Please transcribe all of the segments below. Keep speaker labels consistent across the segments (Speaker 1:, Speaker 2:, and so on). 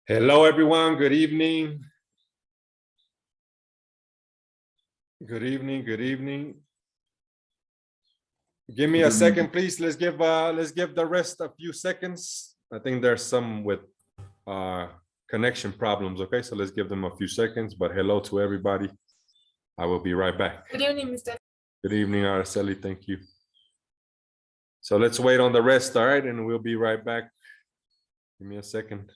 Speaker 1: Hello, everyone. Good evening. Good evening. Good evening. Give me a second, please. Let's give the rest a few seconds. I think there's some with connection problems. Okay, so let's give them a few seconds. But hello to everybody. I will be right back.
Speaker 2: Good evening, Mr.
Speaker 1: Good evening, Araceli. Thank you. So let's wait on the rest, all right? And we'll be right back. Give me a second.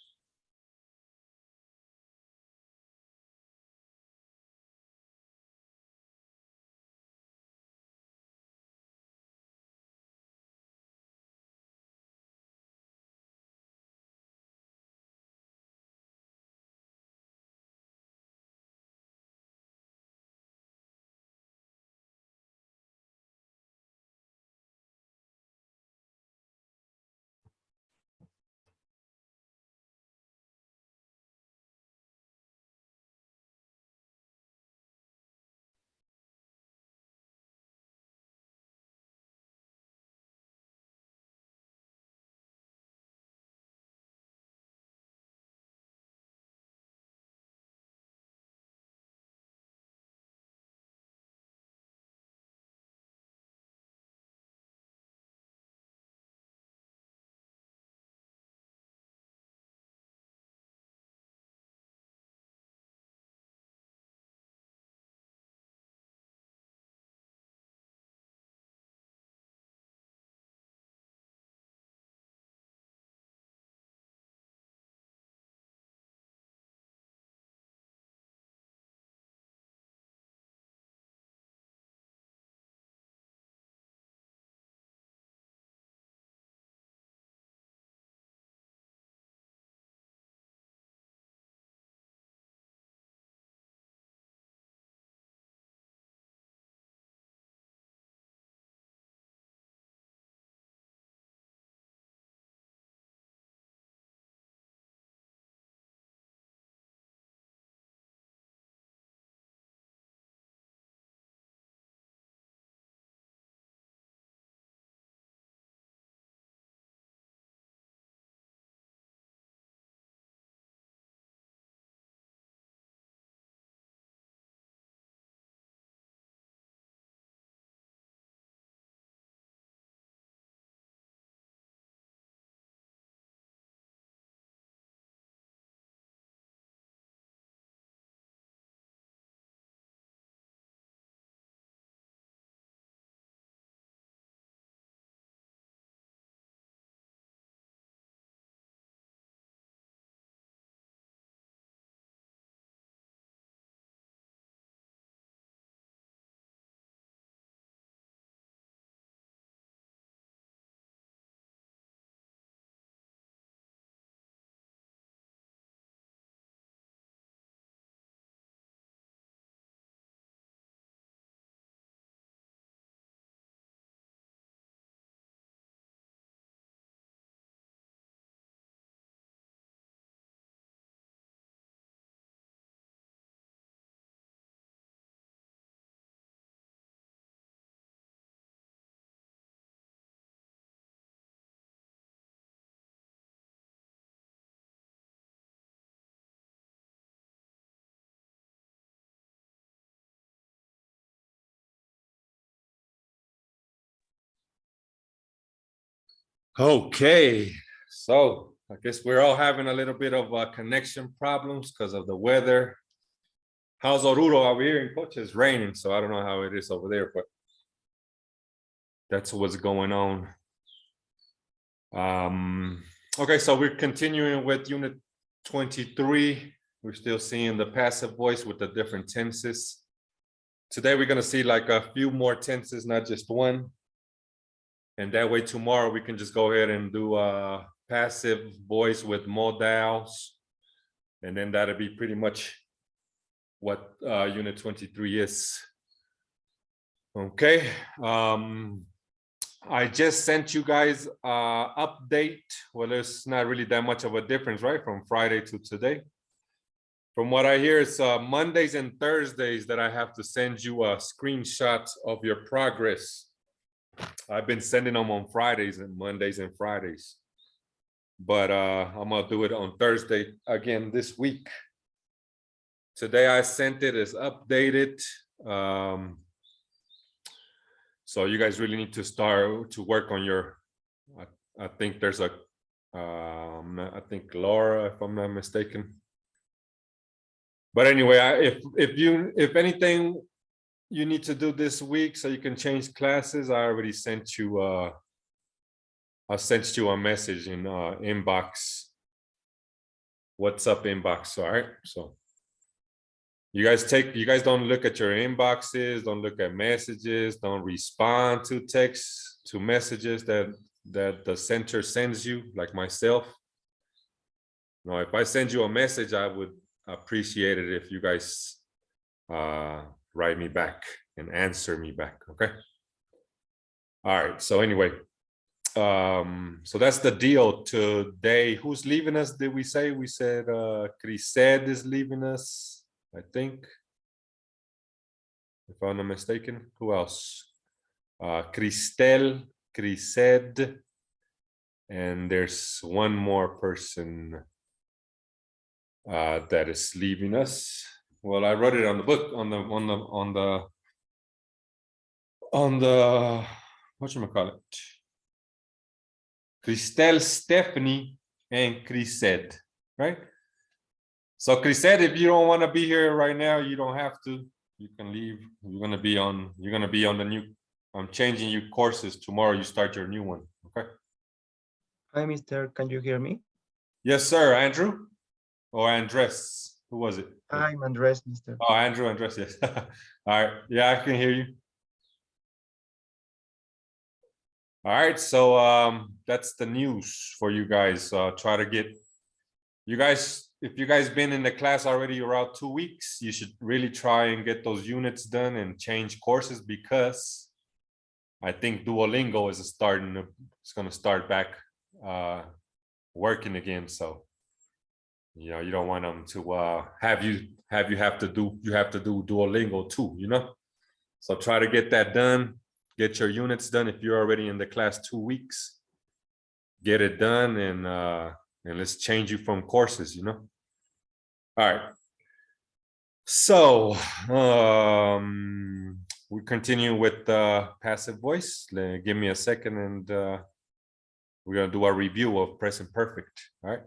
Speaker 1: Okay, so I guess we're all having a little bit of connection problems because of the weather. How's Oruro over here in Coche? It's raining, so I don't know how it is over there, but that's what's going on. Okay, so we're continuing with unit 23. We're still seeing the passive voice with the different tenses. Today, we're gonna see like a few more tenses, not just one. And that way tomorrow we can just go ahead and do a passive voice with modals. And then that'll be pretty much what unit 23 is. Okay. I just sent you guys update. Well, there's not really that much of a difference, right? From Friday to today. From what I hear, it's Mondays and Thursdays that I have to send you a screenshot of your progress. I've been sending them on Fridays and Mondays and Fridays. but I'm gonna do it on Thursday again this week. Today I sent it as updated. So you guys really need to start to work on your, I think there's a, I think Laura, if I'm not mistaken. But anyway, if anything you need to do this week so you can change classes, I already sent you, I sent you a message in inbox, WhatsApp inbox. All right, so you guys don't look at your inboxes, don't look at messages, don't respond to texts, to messages that the center sends you, like myself. No, if I send you a message, I would appreciate it if you guys write me back and answer me back. Okay. All right. So anyway, so that's the deal today. Who's leaving us? Did we say? We said Crised is leaving us, I think, if I'm not mistaken. Who else? Cristel, Crised, and there's one more person that is leaving us. Well, I wrote it on the book, on the whatchamacallit? Cristel, Stephanie, and Crised, right? So Crised, if you don't want to be here right now, you don't have to. You can leave. You're gonna be on the new. I'm changing you courses tomorrow. You start your new one. Okay.
Speaker 2: Hi, mister. Can you hear me?
Speaker 1: Yes, sir. Andrew or Andres? Who was it?
Speaker 2: I'm Andres, mister.
Speaker 1: Oh, Andres. Yes. All right. Yeah, I can hear you. All right. So that's the news for you guys. Try to get you guys. If you guys been in the class already around 2 weeks, you should really try and get those units done and change courses, because I think Duolingo is it's going to start back working again. So, you know, you don't want them to have to do Duolingo too, you know? So try to get that done, get your units done. If you're already in the class 2 weeks, get it done, and let's change you from courses, you know? All right. So we continue with passive voice. Give me a second, and we're gonna do a review of present perfect. All right.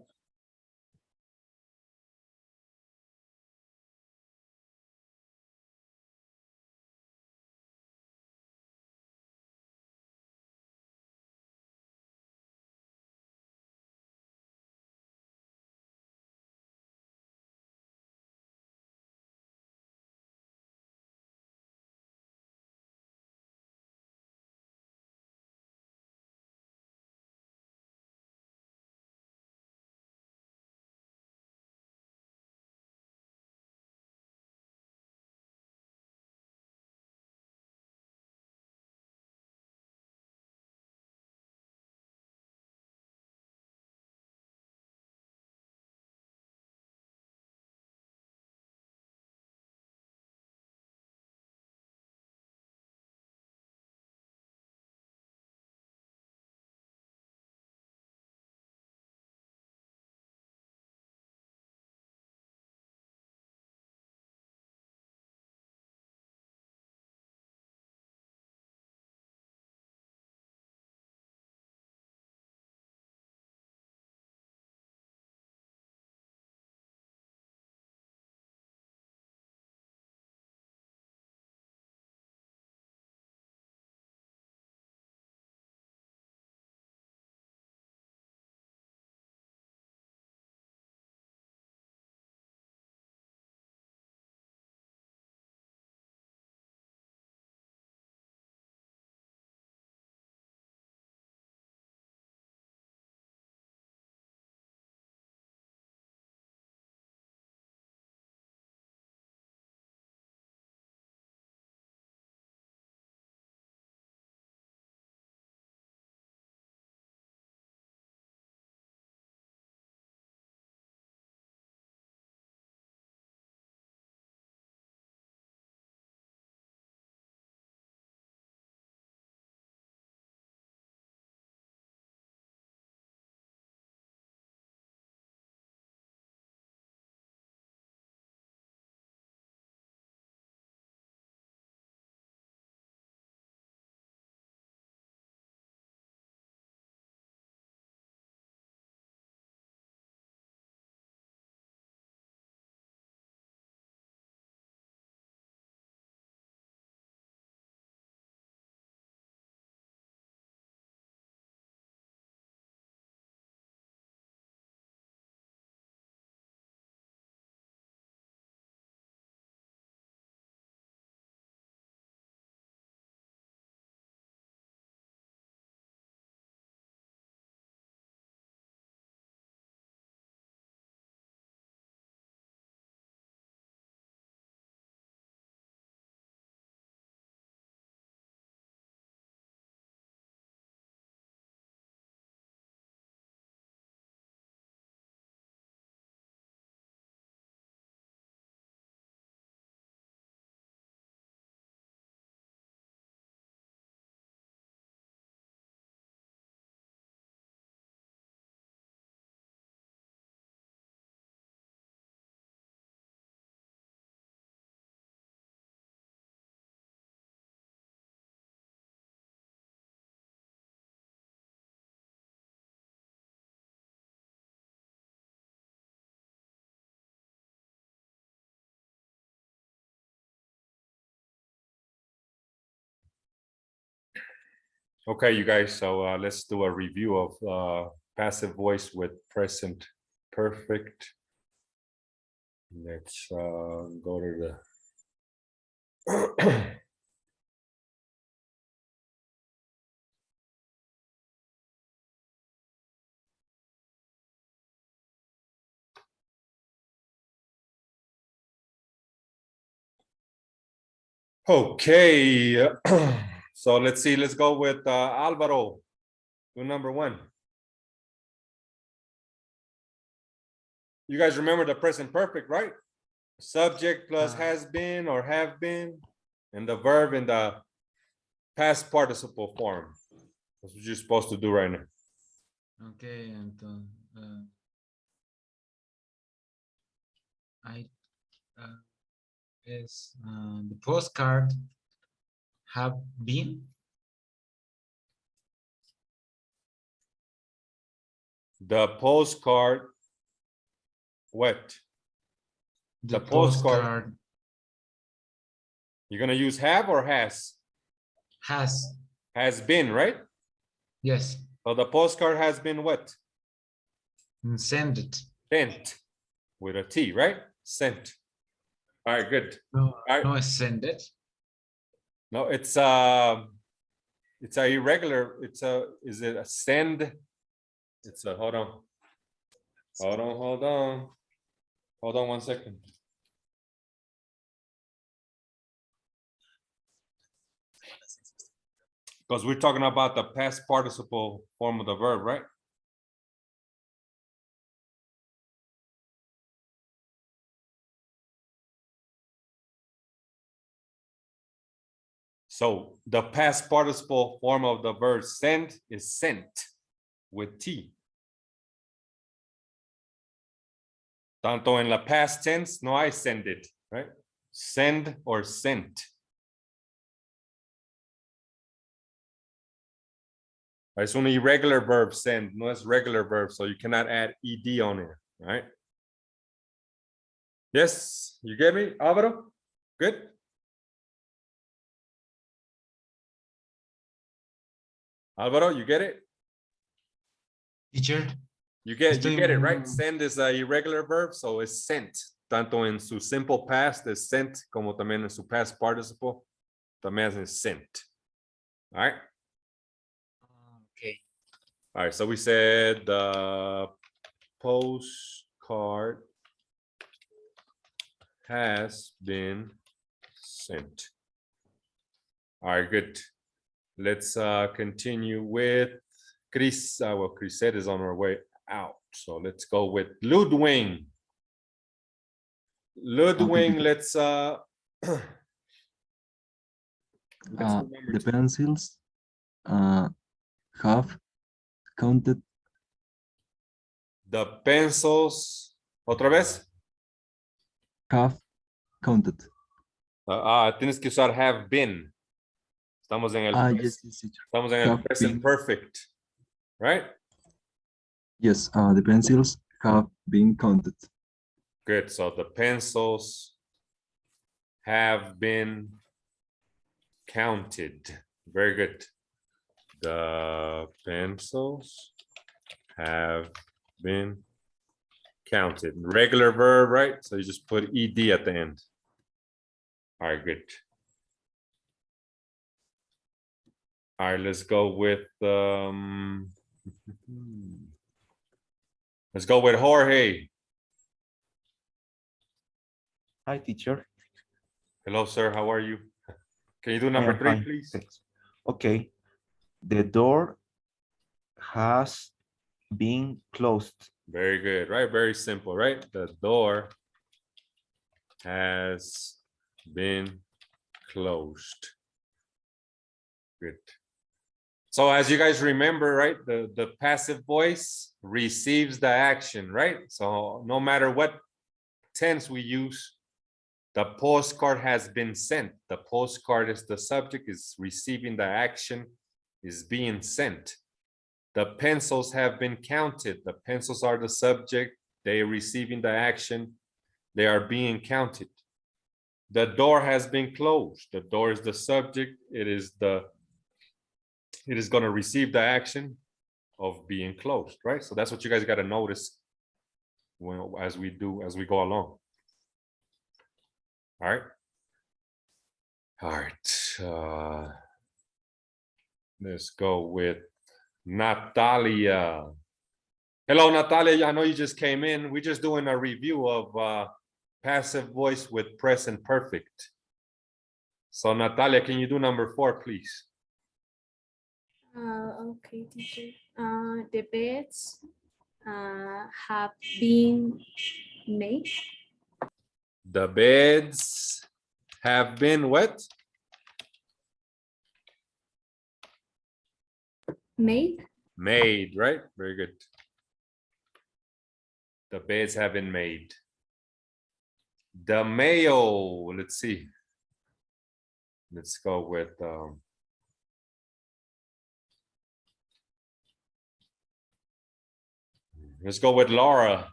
Speaker 1: Okay, you guys, so let's do a review of passive voice with present perfect. Let's go to the okay. So let's see, let's go with Alvaro. Do number one. You guys remember the present perfect, right? Subject plus has been or have been, and the verb in the past participle form. That's what you're supposed to do right now.
Speaker 3: Okay, entonces, the postcard have been.
Speaker 1: The postcard, what?
Speaker 3: The
Speaker 1: postcard. You're gonna use have or has?
Speaker 3: Has.
Speaker 1: Has been, right?
Speaker 3: Yes.
Speaker 1: So the postcard has been what?
Speaker 3: Send it.
Speaker 1: Sent with a T, right? Sent. All right, good.
Speaker 3: No,
Speaker 1: All right.
Speaker 3: no, send it.
Speaker 1: No, it's a irregular. Is it a send? It's a hold on. Hold on 1 second. Because we're talking about the past participle form of the verb, right? So the past participle form of the verb send is sent with T. Tanto en la past tense, no hay send it, right? Send or sent. It's only irregular verb send, no, it's regular verb, so you cannot add ed on it, right? Yes, you get me, Alvaro? Good. Alvaro, you get it?
Speaker 3: Teacher.
Speaker 1: You get it, right? Send is a irregular verb, so it's sent. Tanto en su simple past es sent, como también en su past participle, también es sent. All right.
Speaker 3: Okay.
Speaker 1: All right, so we said the postcard has been sent. All right, good. Let's continue with Chris. Well, Chrisette is on her way out, so let's go with Ludwig. Ludwig, let's
Speaker 4: the pencils have counted.
Speaker 1: The pencils, otra vez.
Speaker 4: Have counted.
Speaker 1: Tienes que usar have been. Estamos en el
Speaker 4: Yes,
Speaker 1: estamos en el present perfect, right?
Speaker 4: Yes, the pencils have been counted.
Speaker 1: Good. So the pencils have been counted. Very good. The pencils have been counted. Regular verb, right? So you just put ed at the end. All right, good. All right, let's go with let's go with Jorge.
Speaker 2: Hi, teacher.
Speaker 1: Hello, sir. How are you? Can you do number 3,
Speaker 2: fine,
Speaker 1: please?
Speaker 2: thanks. Okay. The door has been closed.
Speaker 1: Very good, right? Very simple, right? The door has been closed. Good. So as you guys remember, right, the passive voice receives the action, right? So no matter what tense we use, the postcard has been sent. The postcard is the subject, is receiving the action, is being sent. The pencils have been counted. The pencils are the subject, they are receiving the action, they are being counted. The door has been closed. The door is the subject, it is the it is going to receive the action of being closed, right? So that's what you guys got to notice as we go along. All right. All right. Let's go with Natalia. Hello, Natalia. I know you just came in. We're just doing a review of passive voice with present perfect. So Natalia, can you do number 4, please?
Speaker 5: Okay, teacher. The beds have been made.
Speaker 1: The beds have been what?
Speaker 5: Made.
Speaker 1: Made, right? Very good. The beds have been made. The mail, let's see. Let's go with Laura.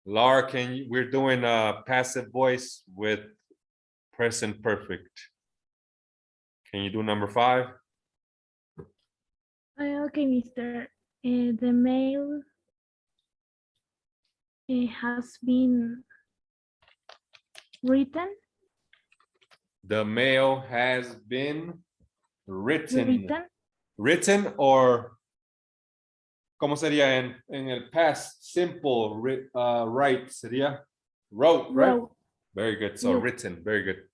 Speaker 1: Laura, we're doing a passive voice with present perfect. Can you do number 5?
Speaker 6: Okay, Mr. The mail has been written.
Speaker 1: The mail has been written.
Speaker 6: Written.
Speaker 1: Or ¿cómo sería en el past simple write sería wrote, right?
Speaker 6: Wrote.
Speaker 1: Very good. So
Speaker 6: Yes.
Speaker 1: written, very good.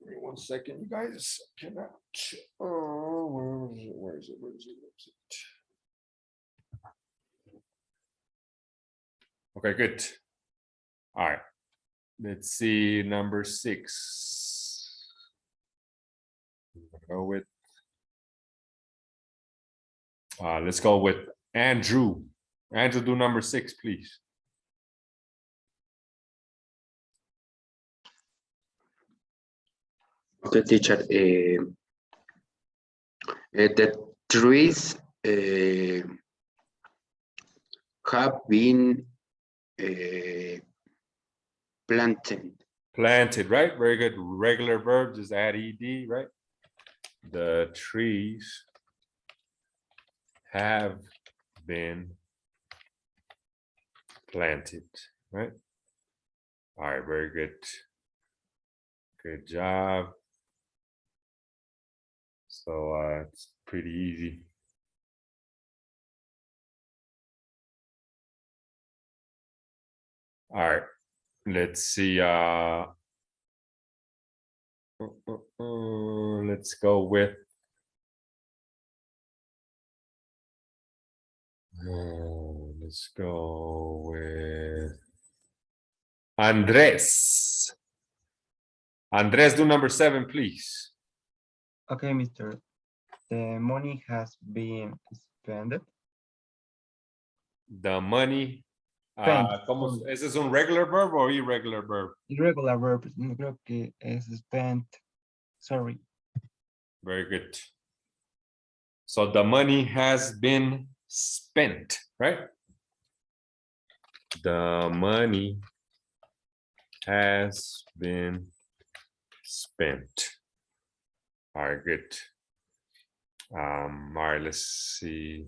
Speaker 1: Give me 1 second, you guys. Cannot. Oh, where is it? Okay, good. All right. Let's see number 6. Go with. Let's go with Andrew. Andrew, do number 6, please.
Speaker 7: Okay, teacher. The trees have been planted.
Speaker 1: Planted, right? Very good. Regular verb, just add ed, right? The trees have been planted, right? All right, very good. Good job. So it's pretty easy. All right, let's see. Let's go with. Let's go with Andres. Andres, do number 7, please.
Speaker 8: Okay, Mr. The money has been spent.
Speaker 1: The money.
Speaker 8: Spent.
Speaker 1: ¿Ese es un regular verb or irregular verb?
Speaker 8: Irregular verb. No creo que es spent. Sorry.
Speaker 1: Very good. So the money has been spent, right? The money has been spent. All right, good. All right, let's see.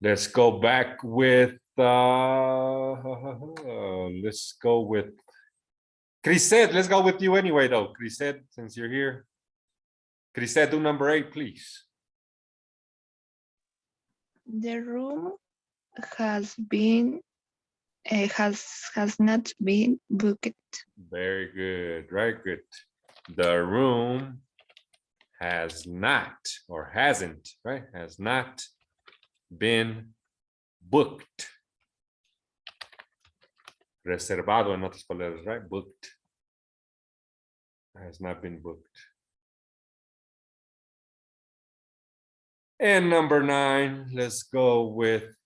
Speaker 1: Let's go back with let's go with Crisette. Let's go with you anyway, though. Crisette, since you're here. Crisette, do number 8, please.
Speaker 9: The room has been has not been booked.
Speaker 1: Very good, right? Good. The room has not or hasn't, right? Has not been booked. Reservado en otras palabras, right? Booked. Has not been booked. And number 9, let's go with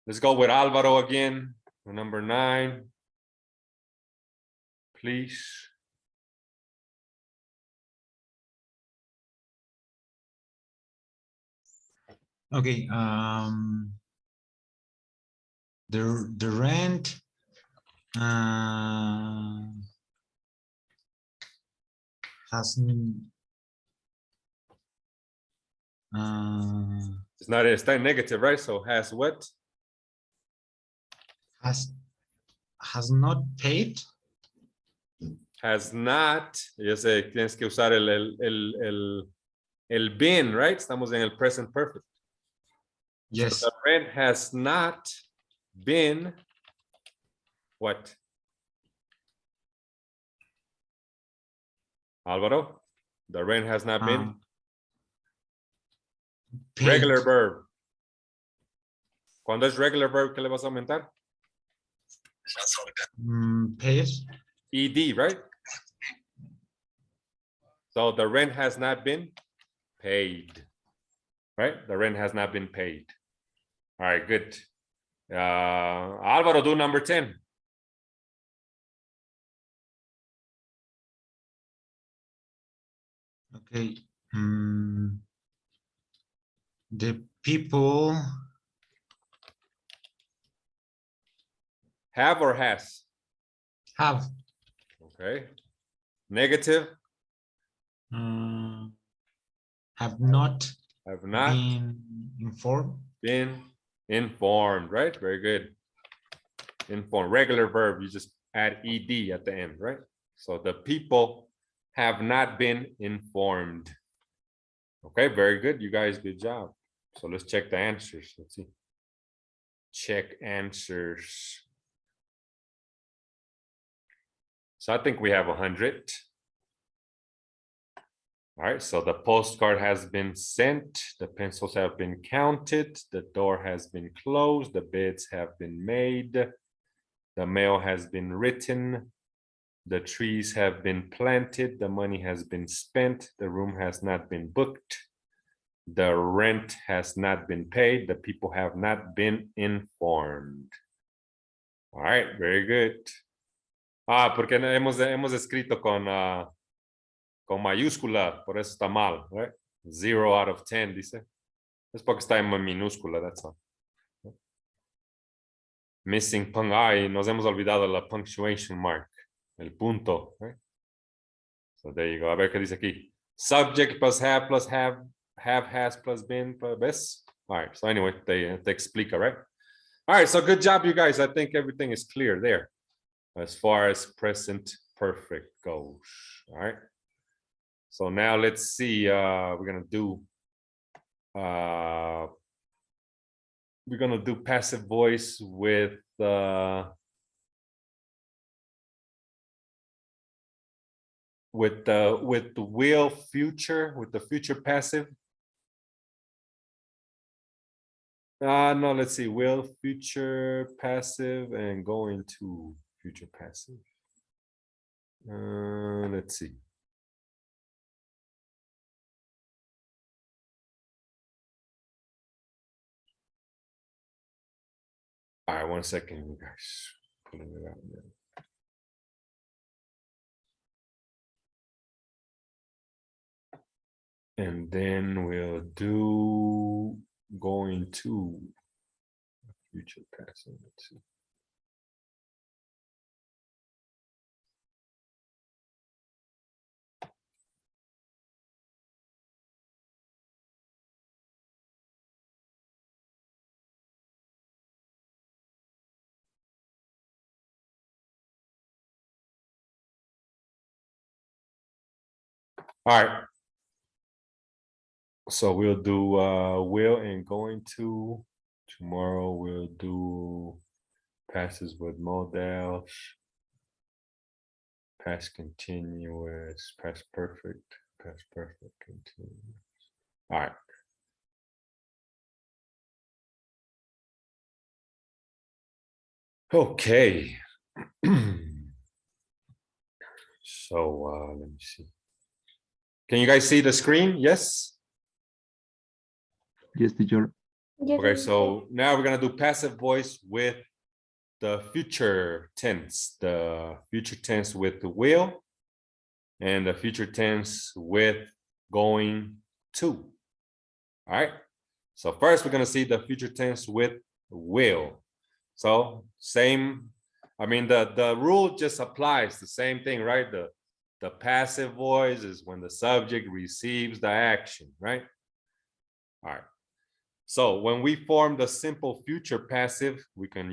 Speaker 1: Alvaro again. Number 9, please.
Speaker 3: Okay. The rent has
Speaker 1: It's not, it's not negative, right? So has what?
Speaker 3: has not paid.
Speaker 1: Has not. Yo sé, tienes que usar el been, right? Estamos en el present perfect.
Speaker 3: Yes.
Speaker 1: So the rent has not been what? Álvaro, the rent has not been
Speaker 3: Paid.
Speaker 1: regular verb. Cuando es regular verb, ¿qué le vas a aumentar?
Speaker 3: Paid.
Speaker 1: ED, right? So the rent has not been paid, right? The rent has not been paid. All right, good. Álvaro, do number 10.
Speaker 3: Okay. The people
Speaker 1: Have or has?
Speaker 3: have
Speaker 1: Okay. Negative?
Speaker 3: have not
Speaker 1: Have not
Speaker 3: been informed.
Speaker 1: been informed, right? Very good. Informed, regular verb, you just add ED at the end, right? So the people have not been informed. Okay, very good. You guys, good job. So let's check the answers. Let's see. Check answers. So I think we have 100. All right, so the postcard has been sent, the pencils have been counted, the door has been closed, the beds have been made, the mail has been written, the trees have been planted, the money has been spent, the room has not been booked, the rent has not been paid, the people have not been informed. All right, very good. Porque hemos escrito con mayúscula, por eso está mal, right? 0 out of 10, dice. Es porque está en minúscula, that's all. Missing nos hemos olvidado la punctuation mark, el punto, right? So there you go. A ver qué dice aquí. Subject plus have, has plus been plus bes. All right, so anyway, te explica, right? All right, so good job, you guys. I think everything is clear there as far as present perfect goes. All right. So now let's see, we're gonna do passive voice with the will future, with the future passive. No, let's see, will future passive and going to future passive. Let's see. All right, 1 second, you guys. Pulling it out there. And then we'll do going to future passive. Let's see. All right. So we'll do will and going to. Tomorrow we'll do passes with modals, past continuous, past perfect continuous. All right. Okay. So let me see. Can you guys see the screen? Yes.
Speaker 4: Yes, teacher.
Speaker 1: Okay, so now we're gonna do passive voice with the future tense, with the will, and the future tense with going to. All right. So first, we're gonna see the future tense with will. So same, I mean, the rule just applies, the same thing, right? The passive voice is when the subject receives the action, right? All right. So when we form the simple future passive, we can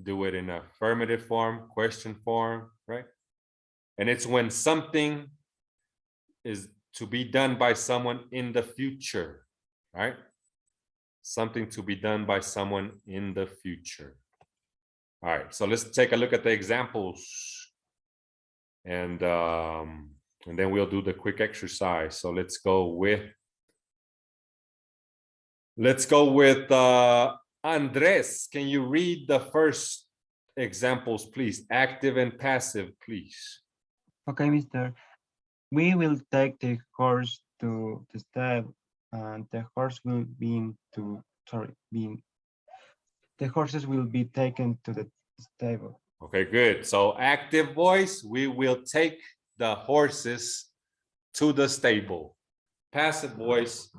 Speaker 1: do it in affirmative form, question form, right? And it's when something is to be done by someone in the future, right? Something to be done by someone in the future. All right, so let's take a look at the examples, and then we'll do the quick exercise. So let's go with Andres. Can you read the first examples, please? Active and passive, please.
Speaker 8: Okay, mister. We will take the horse to the stable, and the horse will be the horses will be taken to the stable.
Speaker 1: Okay, good. So active voice, we will take the horses to the stable. Passive voice,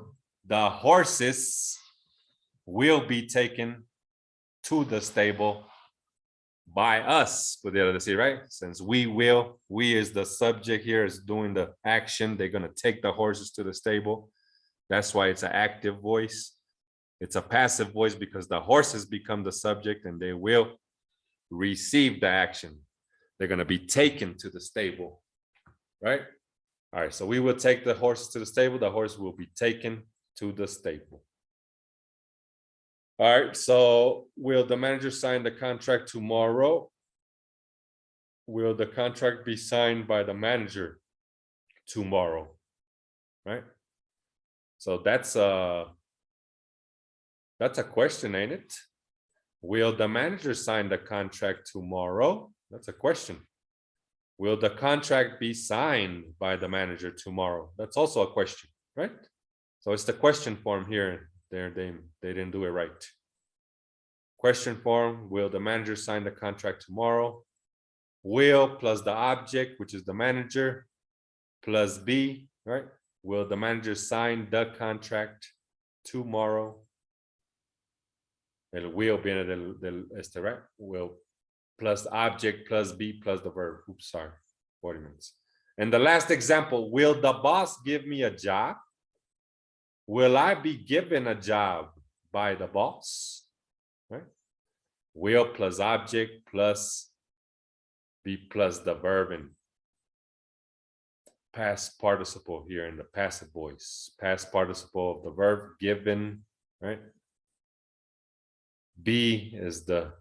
Speaker 1: the horses will be taken to the stable by us, put the other C, right? Since we is the subject here, is doing the action. They're gonna take the horses to the stable. That's why it's an active voice. It's a passive voice because the horses become the subject and they will receive the action. They're gonna be taken to the stable, right? All right, so we will take the horses to the stable. The horse will be taken to the stable. All right, so will the manager sign the contract tomorrow? Will the contract be signed by the manager tomorrow? Right? So that's a question, ain't it? Will the manager sign the contract tomorrow? That's a question. Will the contract be signed by the manager tomorrow? That's also a question, right? So it's the question form here. They didn't do it right. Question form, will the manager sign the contract tomorrow? Will plus the object, which is the manager, plus be, right? Will the manager sign the contract tomorrow? El will viene del este, right? Will plus object plus be plus the verb. Oops, sorry, 40 minutes. And the last example, will the boss give me a job? Will I be given a job by the boss? Right? Will plus object plus be plus the verb in past participle here in the passive voice. Past participle of the verb given, right? Be is the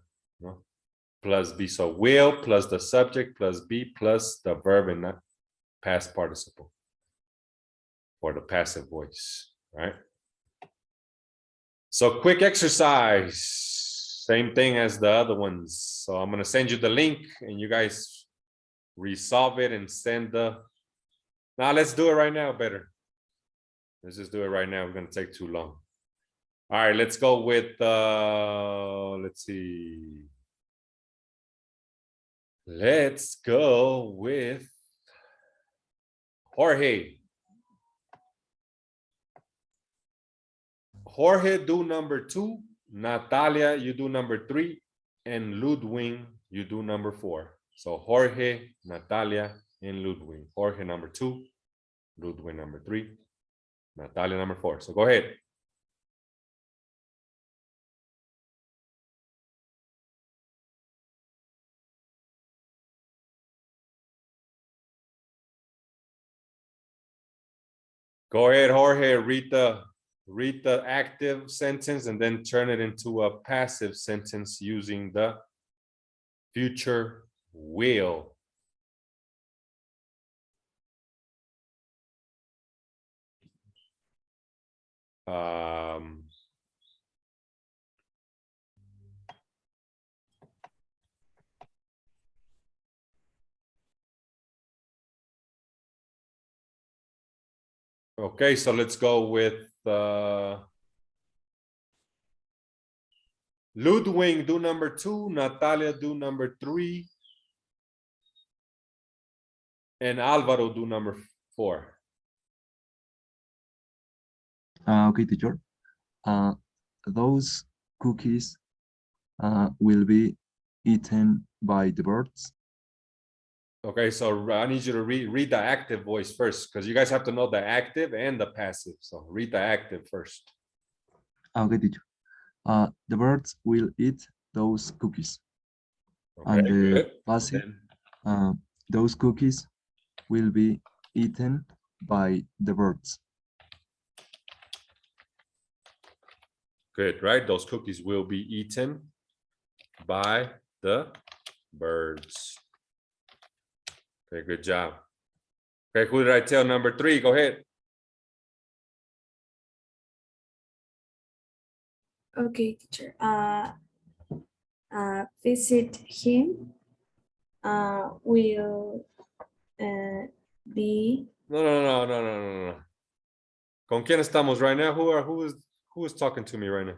Speaker 1: plus be. So will plus the subject plus be plus the verb in that past participle for the passive voice, right? So quick exercise, same thing as the other ones. So I'm going to send you the link and you guys resolve it and send the, now let's do it right now better. Let's just do it right now. We're going to take too long. All right, let's go with, let's see. Let's go with Jorge. Jorge, do number 2. Natalia, you do number 3. And Ludwig, you do number 4. So Jorge, Natalia, and Ludwig. Jorge number 2, Ludwig number 3, Natalia number 4. So go ahead. Go ahead, Jorge, read the active sentence and then turn it into a passive sentence using the future will. Okay, so let's go with Ludwig, do number 2, Natalia, do number 3, and Alvaro, do number 4.
Speaker 4: Okay, teacher. those cookies will be eaten by the birds.
Speaker 1: Okay, so I need you to read the active voice first, because you guys have to know the active and the passive. So read the active first.
Speaker 4: Okay, teacher. The birds will eat those cookies.
Speaker 1: Okay,
Speaker 4: And the
Speaker 1: good.
Speaker 4: passive,
Speaker 1: Then-
Speaker 4: those cookies will be eaten by the birds.
Speaker 1: Good, right? Those cookies will be eaten by the birds. Okay, good job. Okay, who did I tell number 3? Go ahead.
Speaker 5: Okay, teacher. Visit him. Will be.
Speaker 1: No. ¿Con quién estamos right now? Who is talking to me right now?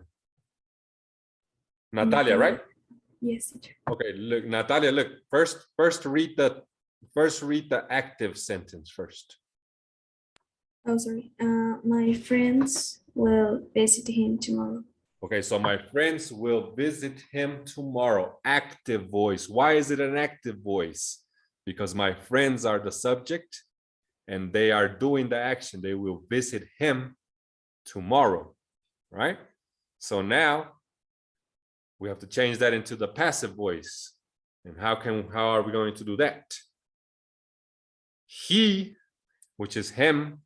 Speaker 1: Natalia, right?
Speaker 5: Yes, teacher.
Speaker 1: Okay, look, Natalia, look, first read the active sentence first.
Speaker 5: Oh, sorry. My friends will visit him tomorrow.
Speaker 1: Okay, so my friends will visit him tomorrow. Active voice. Why is it an active voice? Because my friends are the subject and they are doing the action. They will visit him tomorrow, right? So now we have to change that into the passive voice. And how are we going to do that? He, which is him,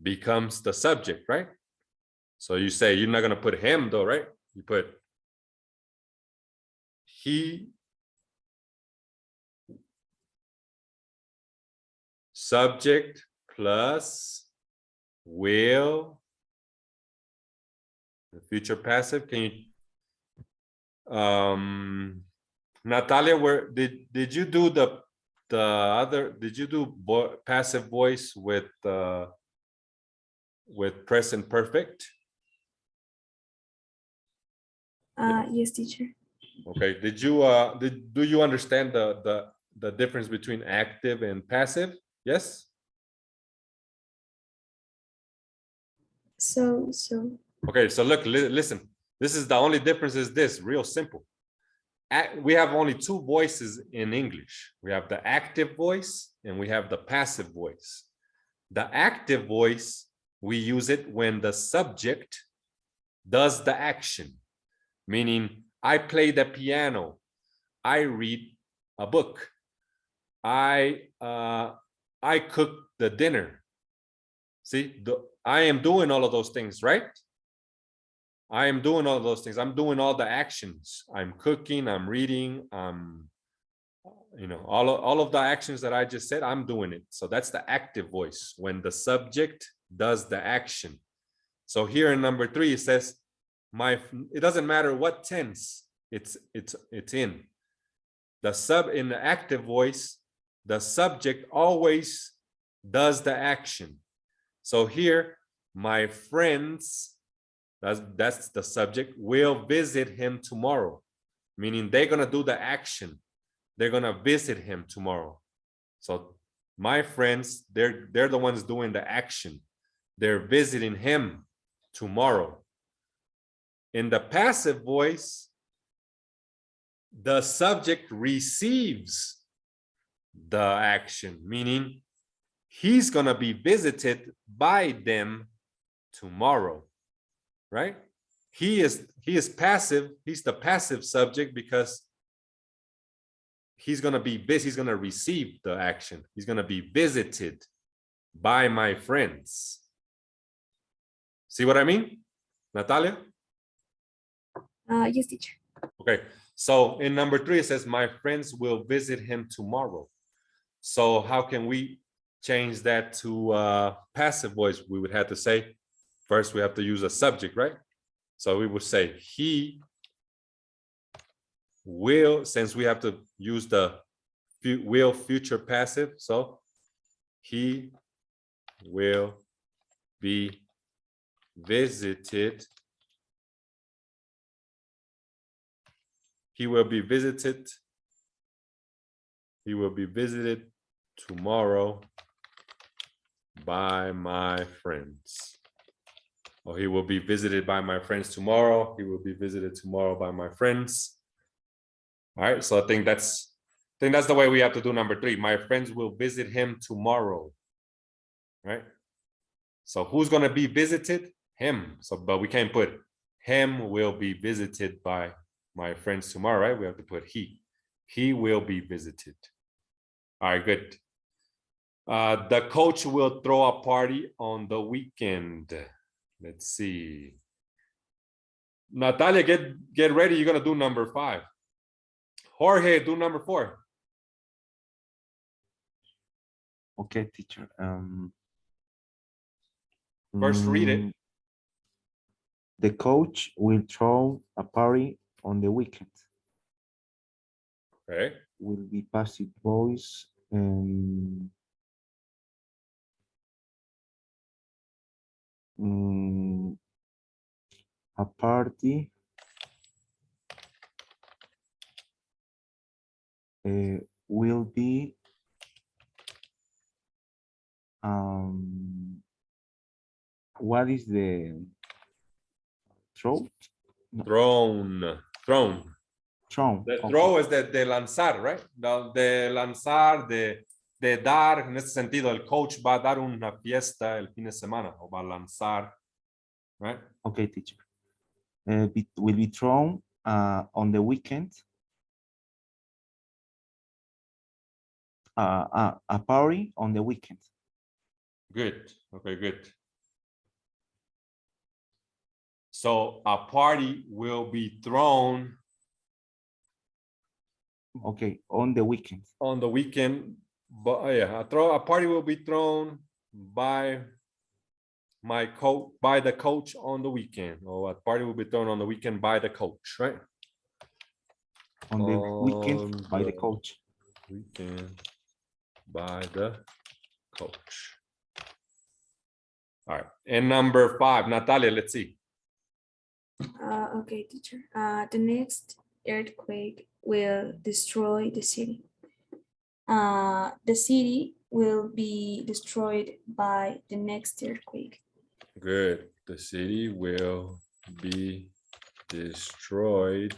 Speaker 1: becomes the subject, right? So you say you're not going to put him though, right? You put he, subject plus will, the future passive. Can you Natalia, where did you do the other, did you do passive voice with present perfect?
Speaker 5: Yes, teacher.
Speaker 1: Okay, do you understand the difference between active and passive? Yes.
Speaker 5: So.
Speaker 1: Okay, so look, listen, this is the only difference is this, real simple. We have only 2 voices in English. We have the active voice and we have the passive voice. The active voice, we use it when the subject does the action, meaning I play the piano, I read a book, I cook the dinner. See, I am doing all of those things, right? I am doing all of those things. I'm doing all the actions. I'm cooking, I'm reading, all of the actions that I just said, I'm doing it. So that's the active voice when the subject does the action. So here in number 3, it says, it doesn't matter what tense it's in. In the active voice, the subject always does the action. So here, my friends, that's the subject, will visit him tomorrow, meaning they're gonna do the action. They're gonna visit him tomorrow. So my friends, they're the ones doing the action. They're visiting him tomorrow. In the passive voice, the subject receives the action, meaning he's gonna be visited by them tomorrow, right? He is passive. He's the passive subject because he's gonna receive the action. He's gonna be visited by my friends. See what I mean, Natalia?
Speaker 5: Yes, teacher.
Speaker 1: Okay, so in number 3, it says, my friends will visit him tomorrow. So how can we change that to passive voice? We would have to say, first we have to use a subject, right? So we would say, he will, since we have to use the will future passive, so he will be visited. He will be visited. He will be visited tomorrow by my friends. Or he will be visited by my friends tomorrow. He will be visited tomorrow by my friends. All right, so I think that's the way we have to do number 3. My friends will visit him tomorrow. Right? So who's gonna be visited? Him. So, but we can't put him will be visited by my friends tomorrow, right? We have to put he. He will be visited. All right, good. The coach will throw a party on the weekend. Let's see. Natalia, get ready. You're gonna do number 5. Jorge, do number 4.
Speaker 2: Okay, teacher.
Speaker 1: First, read it.
Speaker 2: The coach will throw a party on the weekend.
Speaker 1: Okay.
Speaker 2: Will be passive voice. A party. Will be what is the throw?
Speaker 1: Thrown.
Speaker 2: Thrown.
Speaker 1: The
Speaker 2: Okay.
Speaker 1: throw es de lanzar, right? De lanzar, de dar, en ese sentido, el coach va a dar una fiesta el fin de semana o va a lanzar, right?
Speaker 2: Okay, teacher. Will be thrown on the weekend. A party on the weekend.
Speaker 1: Good. Okay, good. So a party will be thrown
Speaker 2: Okay, on the weekend.
Speaker 1: on the weekend, but yeah, a party will be thrown by the coach on the weekend, or a party will be thrown on the weekend by the coach, right?
Speaker 2: On the weekend
Speaker 1: On
Speaker 2: by the
Speaker 1: the
Speaker 2: coach.
Speaker 1: Weekend by the coach. All right, and number 5, Natalia, let's see.
Speaker 5: Okay, teacher. The next earthquake will destroy the city. The city will be destroyed by the next earthquake.
Speaker 1: Good. The city will be destroyed